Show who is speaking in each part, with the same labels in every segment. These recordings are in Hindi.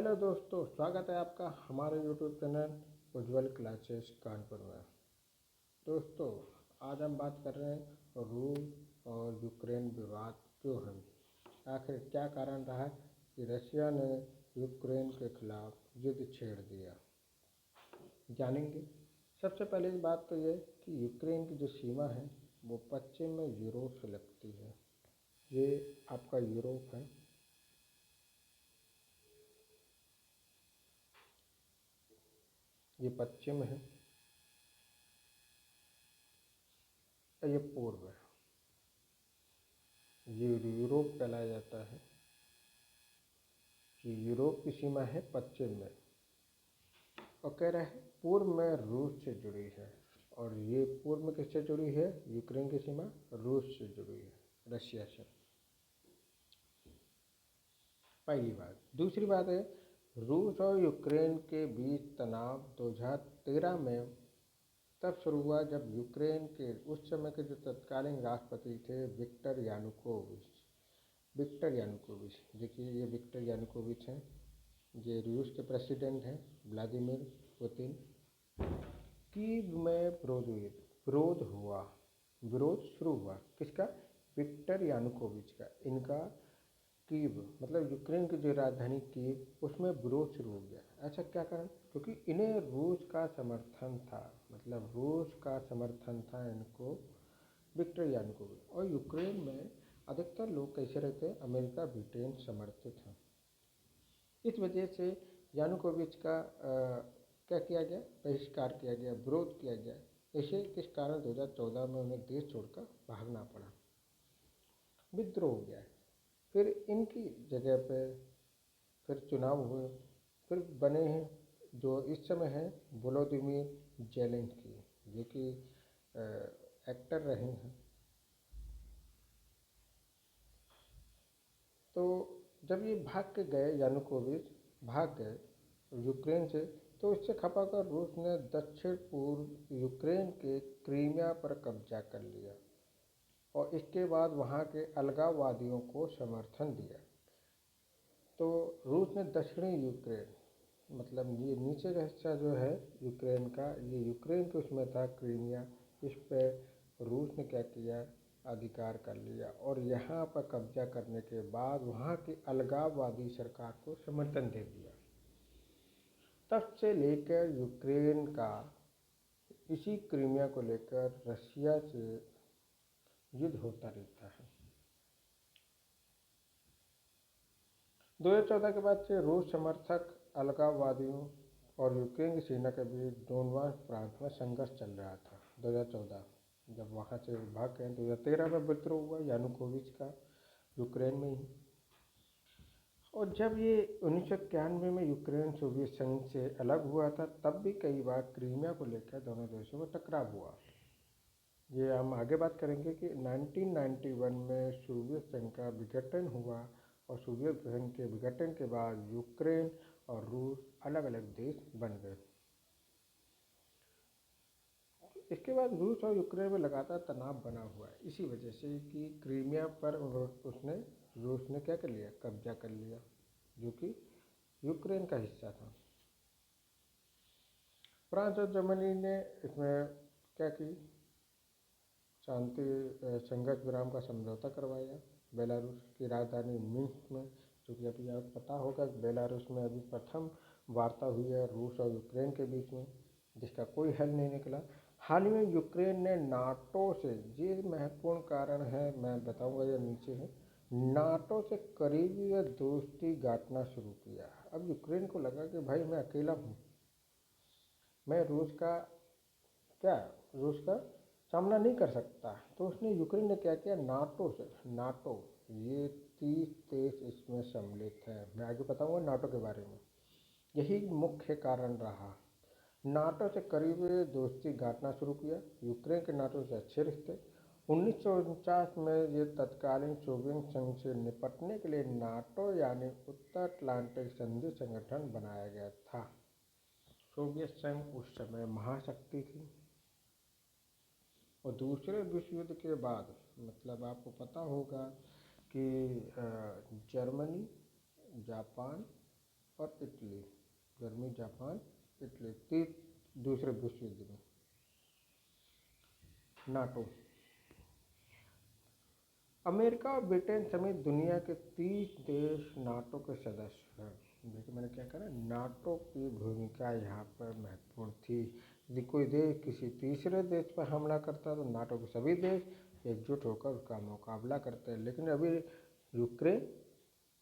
Speaker 1: हेलो दोस्तों, स्वागत है आपका हमारे यूट्यूब चैनल उज्ज्वल क्लासेस कानपुर में। दोस्तों, आज हम बात कर रहे हैं रूस और यूक्रेन विवाद क्यों है। आखिर क्या कारण रहा कि रशिया ने यूक्रेन के खिलाफ युद्ध छेड़ दिया, जानेंगे। सबसे पहले बात तो ये कि यूक्रेन की जो सीमा है वो पश्चिम में यूरोप से लगती है। ये आपका यूरोप है, ये पश्चिम है और ये पूर्व है। ये यूरोप कहलाया जाता है कि यूरोप की सीमा है पश्चिम में, और कह रहा है पूर्व में रूस से जुड़ी है। और ये पूर्व में किससे जुड़ी है? यूक्रेन की सीमा रूस से जुड़ी है, रशिया से। पहली बात। दूसरी बात है, रूस और यूक्रेन के बीच तनाव 2013 में तब शुरू हुआ जब यूक्रेन के उस समय के जो तत्कालीन राष्ट्रपति थे विक्टर यानुकोविच। देखिए, ये विक्टर यानुकोविच हैं, ये रूस के प्रेसिडेंट हैं व्लादिमीर पुतिन। कीव में विरोध शुरू हुआ किसका? विक्टर यानुकोविच का। इनका कीव मतलब यूक्रेन की जो राजधानी कीव, उसमें विरोध शुरू हो गया। ऐसा क्या कारण? क्योंकि इन्हें रूस का समर्थन था, इनको विक्टर यानुकोविच। और यूक्रेन में अधिकतर लोग कैसे रहते हैं? अमेरिका ब्रिटेन समर्थित हैं। इस वजह से यानुकोविच का क्या किया गया? बहिष्कार किया गया, विरोध किया गया। इसे किस कारण 2014 में उन्हें देश छोड़कर भागना पड़ा, विद्रोह हो गया। फिर इनकी जगह पे फिर चुनाव हुए, फिर बने हैं जो इस समय हैं वोलोदिमीर जेलेंस्की, जो कि एक्टर रहे हैं। तो जब ये यानुकोविच भाग गए यूक्रेन से, तो इससे खपाकर रूस ने दक्षिण पूर्व यूक्रेन के क्रीमिया पर कब्जा कर लिया और इसके बाद वहाँ के अलगाववादियों को समर्थन दिया। तो रूस ने दक्षिणी यूक्रेन, मतलब ये नीचे का हिस्सा जो है यूक्रेन का, ये यूक्रेन के उसमें था क्रीमिया, इस पर रूस ने क्या किया? अधिकार कर लिया और यहाँ पर कब्जा करने के बाद वहाँ की अलगाववादी सरकार को समर्थन दे दिया। तब से लेकर यूक्रेन का इसी क्रीमिया को लेकर रशिया से युद्ध होता रहता है। 2014 के बाद से रूस समर्थक अलगाववादियों और यूक्रेन की सेना के बीच डोनबास प्रांत में संघर्ष चल रहा था। 2014 जब वहाँ से भाग गए, 2013 में विद्रोह हुआ यानुकोविच का यूक्रेन में ही। और जब ये 1991 में यूक्रेन सोवियत संघ से अलग हुआ था, तब भी कई बार क्रीमिया को लेकर दोनों देशों में टकराव हुआ। ये हम आगे बात करेंगे कि 1991 में सोवियत संघ का विघटन हुआ और सोवियत संघ के विघटन के बाद यूक्रेन और रूस अलग अलग देश बन गए। इसके बाद रूस और यूक्रेन में लगातार तनाव बना हुआ है, इसी वजह से कि क्रीमिया पर रूस ने क्या कर लिया? कब्जा कर लिया, जो कि यूक्रेन का हिस्सा था। फ्रांस और जर्मनी ने इसमें क्या की? शांति संघर्ष विराम का समझौता करवाया बेलारूस की राजधानी मिन्स्क में, जो कि अभी आपको पता होगा बेलारूस में अभी प्रथम वार्ता हुई है रूस और यूक्रेन के बीच में, जिसका कोई हल नहीं निकला। हाल ही में यूक्रेन ने नाटो से, ये महत्वपूर्ण कारण है, मैं बताऊंगा, ये नीचे है, नाटो से करीबी दोस्ती गांठना शुरू किया। अब यूक्रेन को लगा कि भाई मैं अकेला हूँ, मैं रूस का सामना नहीं कर सकता। तो उसने यूक्रेन ने क्या किया? नाटो, ये 30 देश इसमें सम्मिलित हैं। मैं आगे बताऊंगा नाटो के बारे में। यही मुख्य कारण रहा। नाटो से करीबी दोस्ती गांठना शुरू किया। यूक्रेन के नाटो से अच्छे रिश्ते। 1949 में ये तत्कालीन सोवियत संघ से निपटने के लिए नाटो यानी उत्तर अटलांटिक संधि संगठन बनाया गया था। सोवियत संघ उस समय महाशक्ति थी और दूसरे विश्व युद्ध के बाद, मतलब आपको पता होगा कि जर्मनी, जापान और जर्मनी, जापान, इटली, दूसरे विश्व युद्ध में। नाटो, अमेरिका और ब्रिटेन समेत दुनिया के 30 देश नाटो के सदस्य हैं। देखिए मैंने क्या कहा, नाटो की भूमिका यहाँ पर महत्वपूर्ण थी। यदि कोई देश किसी तीसरे देश पर हमला करता है तो नाटो के सभी देश एकजुट होकर उसका मुकाबला करते हैं। लेकिन अभी यूक्रेन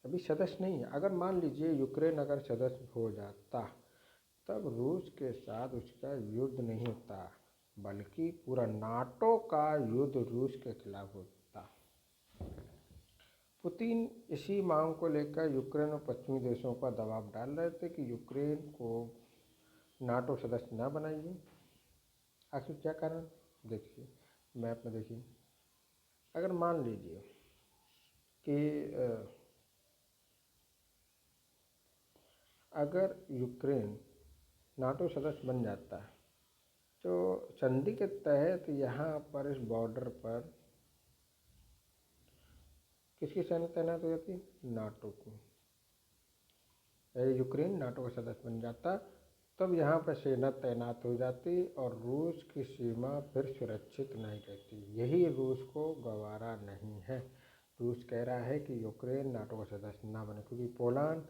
Speaker 1: अभी सदस्य नहीं है। अगर मान लीजिए यूक्रेन अगर सदस्य हो जाता तब रूस के साथ उसका युद्ध नहीं होता, बल्कि पूरा नाटो का युद्ध रूस के खिलाफ होता। पुतिन इसी मांग को लेकर यूक्रेन और पश्चिमी देशों पर दबाव डाल रहे थे कि यूक्रेन को नाटो सदस्य न बनाइए। आखिर क्या कारण, देखिए मैप में देखिए, अगर मान लीजिए कि अगर यूक्रेन नाटो सदस्य बन जाता है तो संधि के तहत यहाँ पर इस बॉर्डर पर किसकी सेना तैनात हो जाती, नाटो की। यदि यूक्रेन नाटो का सदस्य बन जाता तब यहाँ पर सेना तैनात हो जाती और रूस की सीमा फिर सुरक्षित नहीं रहती। यही रूस को गवारा नहीं है। रूस कह रहा है कि यूक्रेन नाटो का सदस्य ना बने, क्योंकि पोलैंड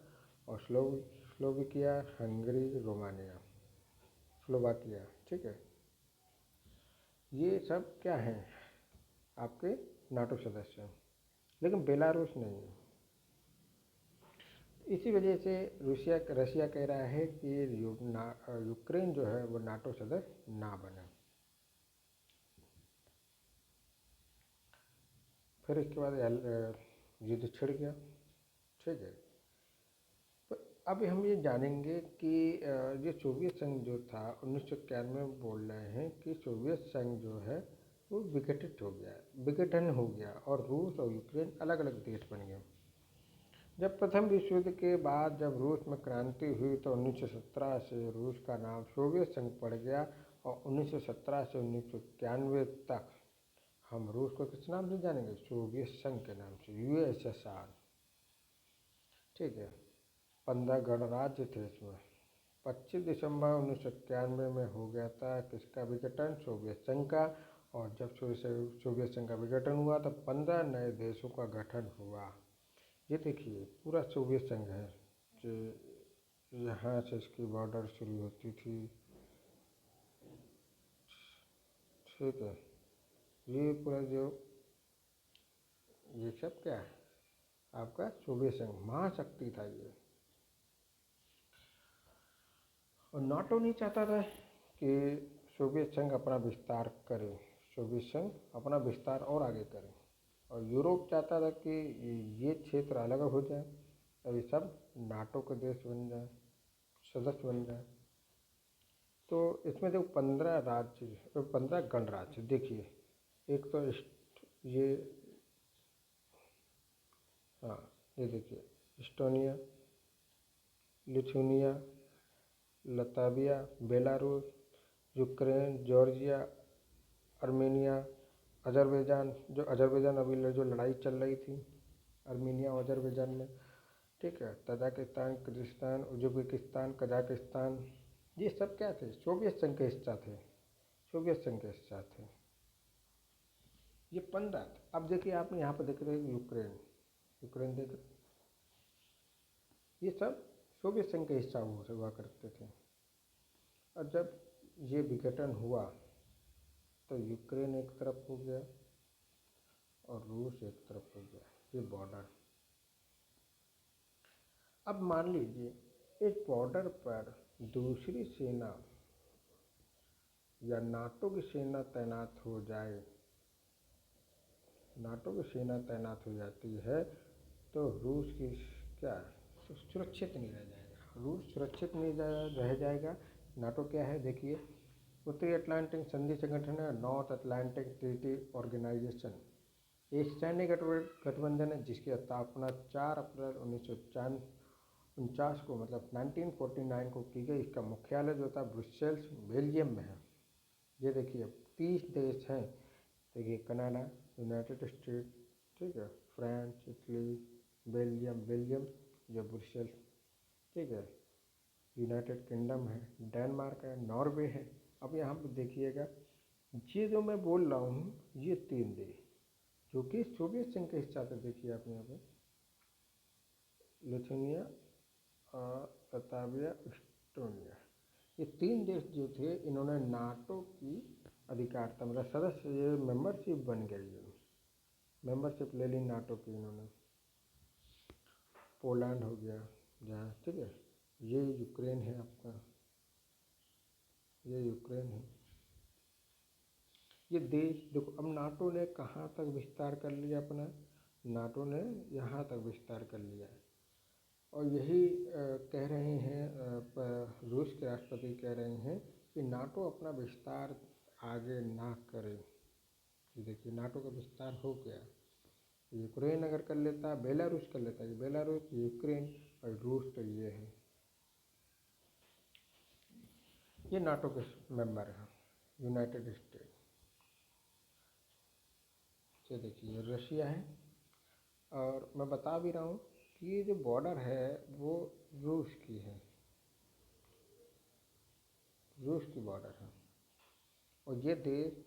Speaker 1: और स्लोवाकिया, हंगरी, रोमानिया, स्लोवाकिया, ठीक है, ये सब क्या हैं, आपके नाटो सदस्य हैं। लेकिन बेलारूस नहीं है। इसी वजह से रशिया कह रहा है कि यूक्रेन जो है वो नाटो सदस्य ना बने। फिर इसके बाद युद्ध छिड़ गया, ठीक है। तो अब हम ये जानेंगे कि ये सोवियत संघ जो था 1991 में बोल रहे हैं कि सोवियत संघ जो है वो विघटन हो गया और रूस और यूक्रेन अलग अलग देश बन गए। जब प्रथम विश्व युद्ध के बाद जब रूस में क्रांति हुई तो 1917 से रूस का नाम सोवियत संघ पड़ गया और 1917 से 1991 तक हम रूस को किस नाम से जानेंगे, सोवियत संघ के नाम से, यूएसएसआर, ठीक है। 15 गणराज्य थे इसमें। 25 दिसंबर 1991 में हो गया था किसका विघटन, सोवियत संघ का। और जब सोवियत संघ का विघटन हुआ तो 15 नए देशों का गठन हुआ। ये देखिए पूरा सोवियत संघ है जो यहाँ से इसकी बॉर्डर शुरू होती थी, ठीक है। ये पूरा जो ये सब क्या है, आपका सोवियत संघ महाशक्ति था ये। और नाटो नहीं चाहता था कि सोवियत संघ अपना विस्तार करे, सोवियत संघ अपना विस्तार और आगे करे। और यूरोप चाहता था कि ये क्षेत्र अलग हो जाए, अभी सब नाटो के देश बन जाए, सदस्य बन जाए। तो इसमें जो 15 राज्य, 15 गणराज्य, देखिए एक तो ये, हाँ ये देखिए, Estonia, Lithuania, Latvia, Belarus, Ukraine, Georgia, Armenia, Azerbaijan, जो अजरबैजान अभी जो लड़ाई चल रही थी आर्मेनिया और अजरबैजान में, ठीक है, तजाकिस्तान, किर्गिस्तान, उज्बेकिस्तान, कजाकिस्तान, ये सब क्या थे, सोवियत संघ के हिस्सा थे, सोवियत संघ के हिस्सा थे। ये 15 थे। अब देखिए आप यहाँ पर देख रहे हैं यूक्रेन, यूक्रेन देख रहे, ये सब सोवियत संघ के हिस्सा हुआ करते थे। और जब ये विघटन हुआ तो यूक्रेन एक तरफ हो गया और रूस एक तरफ हो गया, ये बॉर्डर। अब मान लीजिए इस बॉर्डर पर दूसरी सेना या नाटो की सेना तैनात हो जाए, नाटो की सेना तैनात हो जाती है तो रूस की क्या सुरक्षित नहीं रह जाएगा, रूस सुरक्षित नहीं रह जाएगा। नाटो क्या है, देखिए उत्तरी अटलांटिक संधि संगठन है, नॉर्थ अटलांटिक ट्रीटी ऑर्गेनाइजेशन, एक सैन्य गठबंधन है जिसकी स्थापना 4 अप्रैल 1949 को, मतलब 1949 को की गई। इसका मुख्यालय जो था ब्रुसेल्स, बेल्जियम में है। ये देखिए 30 देश हैं, देखिए कनाडा, यूनाइटेड स्टेट, ठीक है, फ्रांस, इटली, बेल्जियम, जो ब्रुसेल्स, ठीक है, यूनाइटेड किंगडम है, डेनमार्क है, नॉर्वे है। अब यहाँ पर देखिएगा, ये जो मैं बोल रहा हूँ ये 3 देश जो कि सोवियत संघ के हिस्सा थे। देखिए आप यहाँ पे लिथुनिया, लताविया, एस्टोनिया, ये 3 देश जो थे इन्होंने नाटो की अधिकारिता मतलब सदस्य ये मेंबरशिप बन गई है, मेंबरशिप ले ली नाटो की इन्होंने। पोलैंड हो गया जहाँ, ठीक है, ये यूक्रेन है आपका, ये यूक्रेन है। ये देश देखो, अब नाटो ने कहाँ तक विस्तार कर लिया अपना, नाटो ने यहाँ तक विस्तार कर लिया है। और यही कह रहे हैं रूस के राष्ट्रपति कह रहे हैं कि नाटो अपना विस्तार आगे ना करे। देखिए नाटो का विस्तार हो गया, यूक्रेन अगर कर लेता, बेलारूस कर लेता, ये बेलारूस, यूक्रेन और रूस तो ये है, ये नाटो के मेंबर हैं, यूनाइटेड स्टेट। ये देखिए रशिया है। और मैं बता भी रहा हूँ कि ये जो बॉर्डर है वो रूस की है, रूस की बॉर्डर है। और ये देश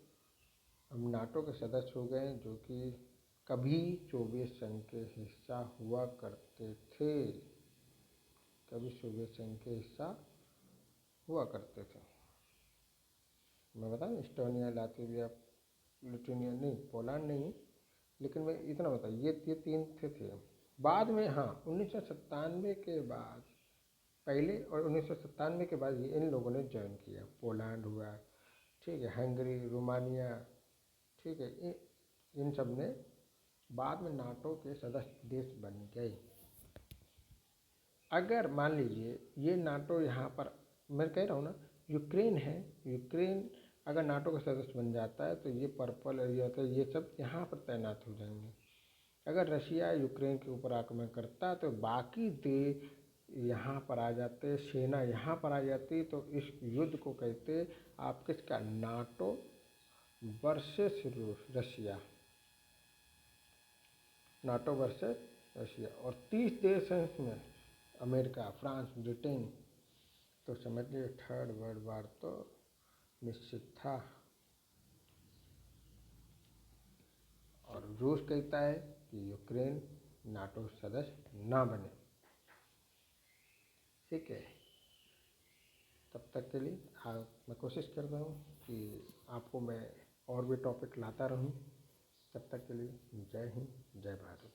Speaker 1: अब नाटो के सदस्य हो गए जो कि कभी सोवियत संघ के हिस्सा हुआ करते थे, कभी सोवियत संघ के हिस्सा हुआ करते थे। मैं बताऊँ, एस्टोनिया, लातविया, लिथुनिया नहीं, पोलैंड नहीं, लेकिन मैं इतना बता, ये 3 थे। बाद में हाँ 1997 के बाद, पहले और 1997 के बाद ये इन लोगों ने ज्वाइन किया। पोलैंड हुआ, ठीक है, हंगरी, रोमानिया, ठीक है, इन सब ने बाद में नाटो के सदस्य देश बन गए। अगर मान लीजिए ये नाटो यहाँ पर, मैं कह रहा हूँ ना, यूक्रेन है, यूक्रेन अगर नाटो का सदस्य बन जाता है तो ये पर्पल एरिया होता है, ये सब यहाँ पर तैनात हो जाएंगे। अगर रशिया यूक्रेन के ऊपर आक्रमण करता तो बाकी देश यहाँ पर आ जाते, सेना यहाँ पर आ जाती, तो इस युद्ध को कहते आप किसका, नाटो वर्सेस रूस, रशिया, नाटो वर्सेस रशिया। और 30 देश हैं इसमें, अमेरिका, फ्रांस, ब्रिटेन, तो समझिए 3rd वर्ल्ड वार तो निश्चित था। और रूस कहता है कि यूक्रेन नाटो सदस्य ना बने, ठीक है। तब तक के लिए मैं कोशिश कर रहा हूँ कि आपको मैं और भी टॉपिक लाता रहूँ। तब तक के लिए जय हिंद, जय भारत।